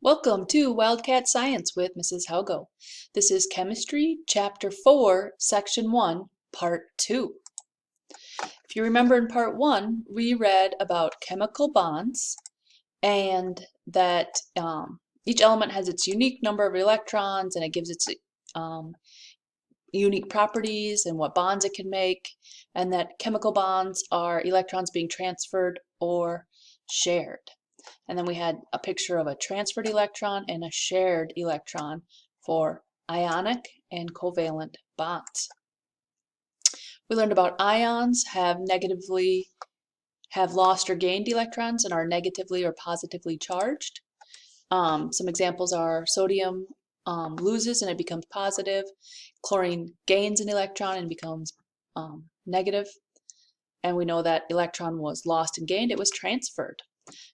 Welcome to Wildcat Science with Mrs. Helgo. This is Chemistry, Chapter 4, Section 1, Part 2. If you remember in Part 1, we read about chemical bonds and that each element has its unique number of electrons and it gives its unique properties and what bonds it can make, and that chemical bonds are electrons being transferred or shared. And then we had a picture of a transferred electron and a shared electron for ionic and covalent bonds. We learned about ions have lost or gained electrons and are negatively or positively charged. Some examples are sodium loses and it becomes positive. Chlorine gains an electron and becomes negative. And we know that electron was lost and gained, it was transferred.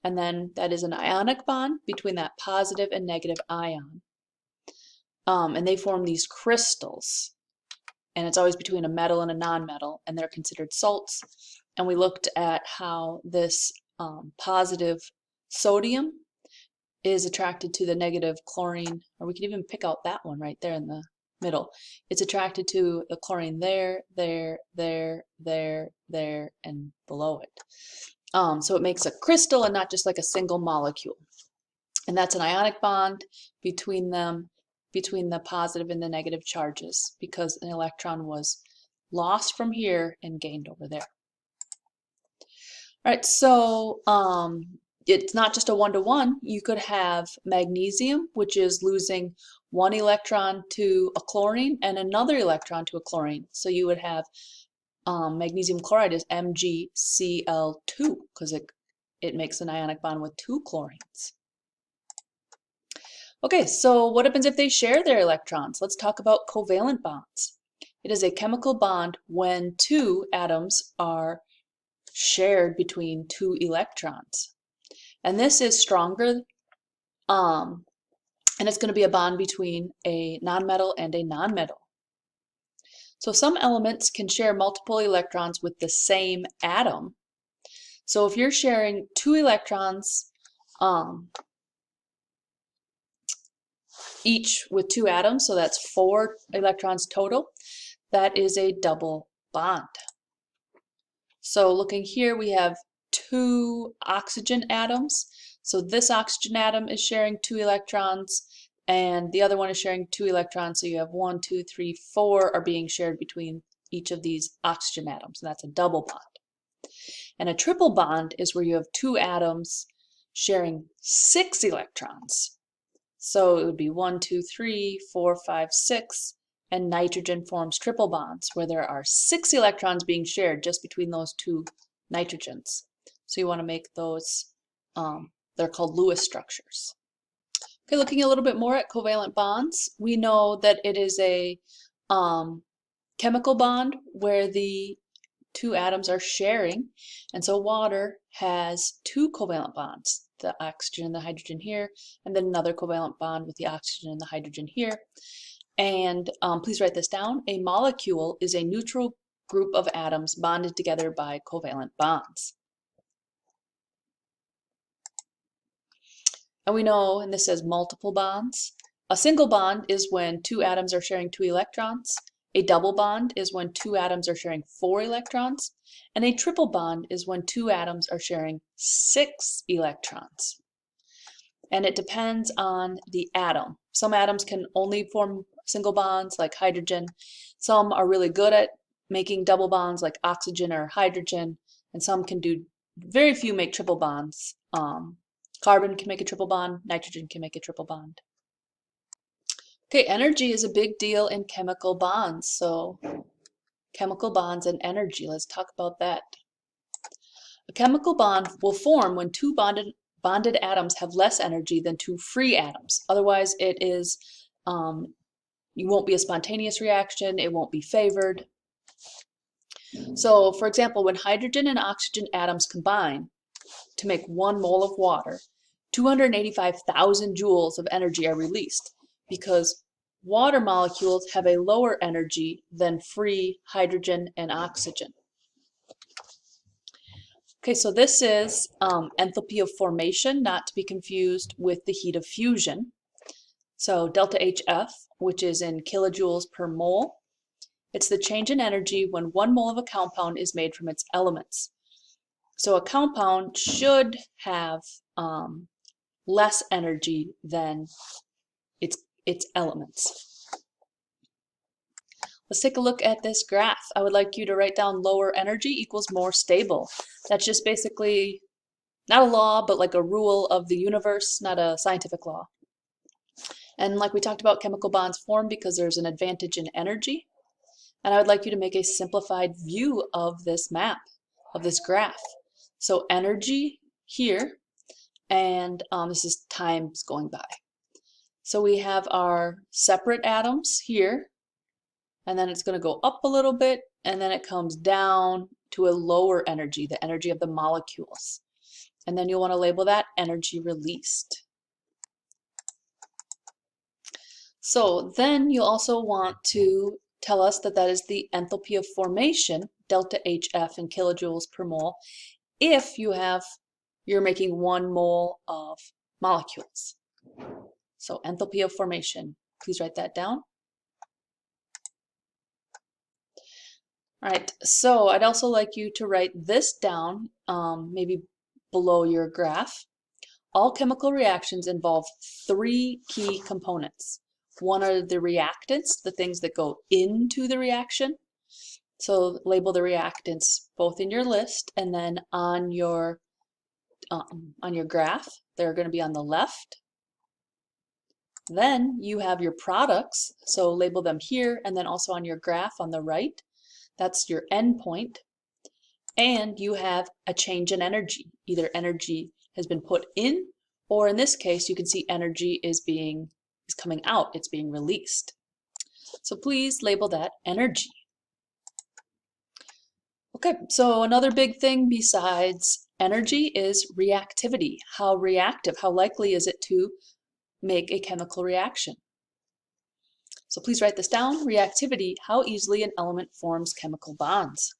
And then that is an ionic bond between that positive and negative ion. And they form these crystals. And it's always between a metal and a nonmetal, and they're considered salts. And we looked at how this positive sodium is attracted to the negative chlorine, or we can even pick out that one right there in the middle. It's attracted to the chlorine there, and below it. So it makes a crystal and not just like a single molecule. And that's an ionic bond between them, between the positive and the negative charges, because an electron was lost from here and gained over there. All right, so it's not just a one-to-one. You could have magnesium, which is losing one electron to a chlorine and another electron to a chlorine. So you would have magnesium chloride is MgCl2 because it makes an ionic bond with two chlorines. Okay, so what happens if they share their electrons? Let's talk about covalent bonds. It is a chemical bond when two atoms are shared between two electrons. And this is stronger, and it's going to be a bond between a nonmetal and a nonmetal. So some elements can share multiple electrons with the same atom. So if you're sharing two electrons each with two atoms, so that's 4 electrons total, that is a double bond. So looking here, we have 2 oxygen atoms. So this oxygen atom is sharing 2 electrons, and the other one is sharing 2 electrons. So you have 1, 2, 3, 4 are being shared between each of these oxygen atoms, and that's a double bond. And a triple bond is where you have 2 atoms sharing 6 electrons. So it would be 1, 2, 3, 4, 5, 6, and nitrogen forms triple bonds where there are 6 electrons being shared just between those 2 nitrogens. So you want to make those, they're called Lewis structures. Okay, looking a little bit more at covalent bonds, we know that it is a chemical bond where the 2 atoms are sharing, and so water has 2 covalent bonds, the oxygen and the hydrogen here, and then another covalent bond with the oxygen and the hydrogen here. And please write this down. A molecule is a neutral group of atoms bonded together by covalent bonds. And we know, and this says multiple bonds, a single bond is when 2 atoms are sharing 2 electrons. A double bond is when 2 atoms are sharing 4 electrons. And a triple bond is when 2 atoms are sharing 6 electrons. And it depends on the atom. Some atoms can only form single bonds like hydrogen. Some are really good at making double bonds like oxygen or hydrogen. And some can do, very few make triple bonds. Carbon can make a triple bond, nitrogen can make a triple bond. Okay, energy is a big deal in chemical bonds. So chemical bonds and energy, let's talk about that. A chemical bond will form when 2 bonded atoms have less energy than 2 free atoms. Otherwise, it is, you won't be a spontaneous reaction, it won't be favored. So, for example, when hydrogen and oxygen atoms combine to make 1 mole of water, 285,000 joules of energy are released because water molecules have a lower energy than free hydrogen and oxygen. Okay, so this is enthalpy of formation, not to be confused with the heat of fusion. So delta HF, which is in kilojoules per mole, it's the change in energy when 1 mole of a compound is made from its elements. So a compound should have less energy than its elements. Let's take a look at this graph. I would like you to write down lower energy equals more stable. That's just basically not a law, but like a rule of the universe, not a scientific law. And like we talked about, chemical bonds form because there's an advantage in energy. And I would like you to make a simplified view of this map, of this graph. So energy here, and this is times going by. So we have our separate atoms here, and then it's going to go up a little bit, and then it comes down to a lower energy, the energy of the molecules. And then you'll want to label that energy released. So then you'll also want to tell us that that is the enthalpy of formation, delta HF in kilojoules per mole, if you're making 1 mole of molecules. So enthalpy of formation, please write that down. All right, so I'd also like you to write this down, maybe below your graph. All chemical reactions involve 3 key components. One are the reactants, the things that go into the reaction. So label the reactants both in your list and then on your graph. They're going to be on the left. Then you have your products, so label them here and then also on your graph on the right. That's your endpoint. And you have a change in energy. Either energy has been put in, or in this case, you can see energy is coming out, it's being released. So please label that energy. Okay, so another big thing besides energy is reactivity. How reactive, how likely is it to make a chemical reaction? So please write this down. Reactivity, how easily an element forms chemical bonds.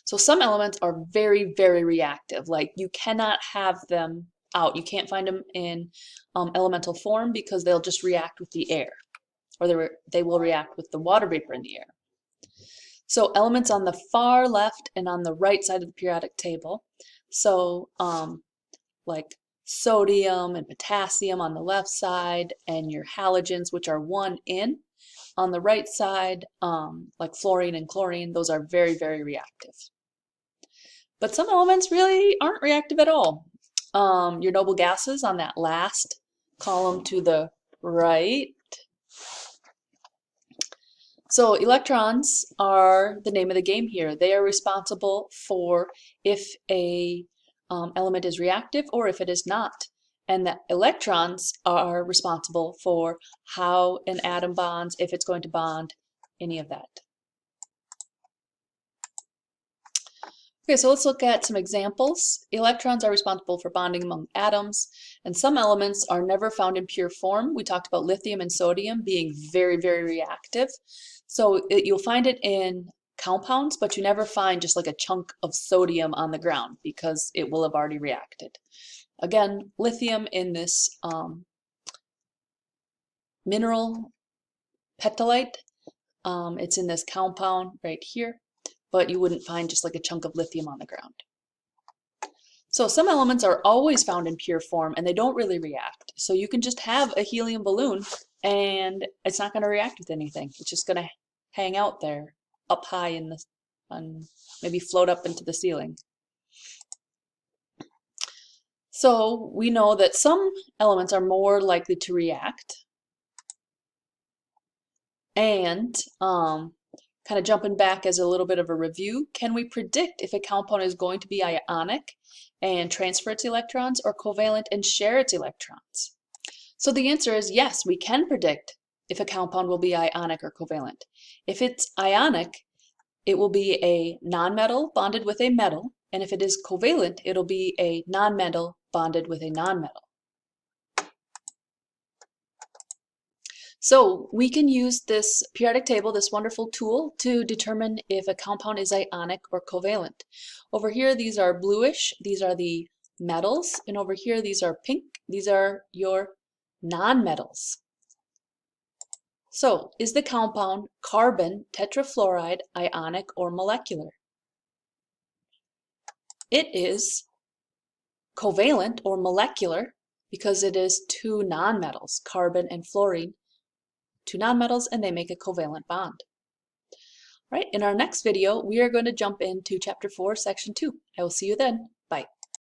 So some elements are very, very reactive. Like you cannot have them out. You can't find them in elemental form because they'll just react with the air, or they will react with the water vapor in the air. So elements on the far left and on the right side of the periodic table. So like sodium and potassium on the left side, and your halogens, which are 1 in. On the right side, like fluorine and chlorine, those are very, very reactive. But some elements really aren't reactive at all. Your noble gases on that last column to the right. So electrons are the name of the game here. They are responsible for if a element is reactive or if it is not. And the electrons are responsible for how an atom bonds, if it's going to bond, any of that. Okay, so let's look at some examples. Electrons are responsible for bonding among atoms, and some elements are never found in pure form. We talked about lithium and sodium being very, very reactive. So you'll find it in compounds, but you never find just like a chunk of sodium on the ground because it will have already reacted. Again, lithium in this mineral petalite, it's in this compound right here, but you wouldn't find just like a chunk of lithium on the ground. So some elements are always found in pure form and they don't really react. So you can just have a helium balloon and it's not going to react with anything. It's just going to hang out there up high in the, maybe float up into the ceiling. So we know that some elements are more likely to react. And kind of jumping back as a little bit of a review, can we predict if a compound is going to be ionic and transfer its electrons or covalent and share its electrons? So the answer is yes, we can predict if a compound will be ionic or covalent. If it's ionic, it will be a nonmetal bonded with a metal, and if it is covalent, it'll be a nonmetal bonded with a nonmetal. So we can use this periodic table, this wonderful tool, to determine if a compound is ionic or covalent. Over here, these are bluish. These are the metals. And over here, these are pink. These are your nonmetals. So is the compound carbon tetrafluoride ionic or molecular? It is covalent or molecular because it is two nonmetals, carbon and fluorine, two nonmetals, and they make a covalent bond. Right, in our next video, we are going to jump into Chapter 4, Section 2. I will see you then.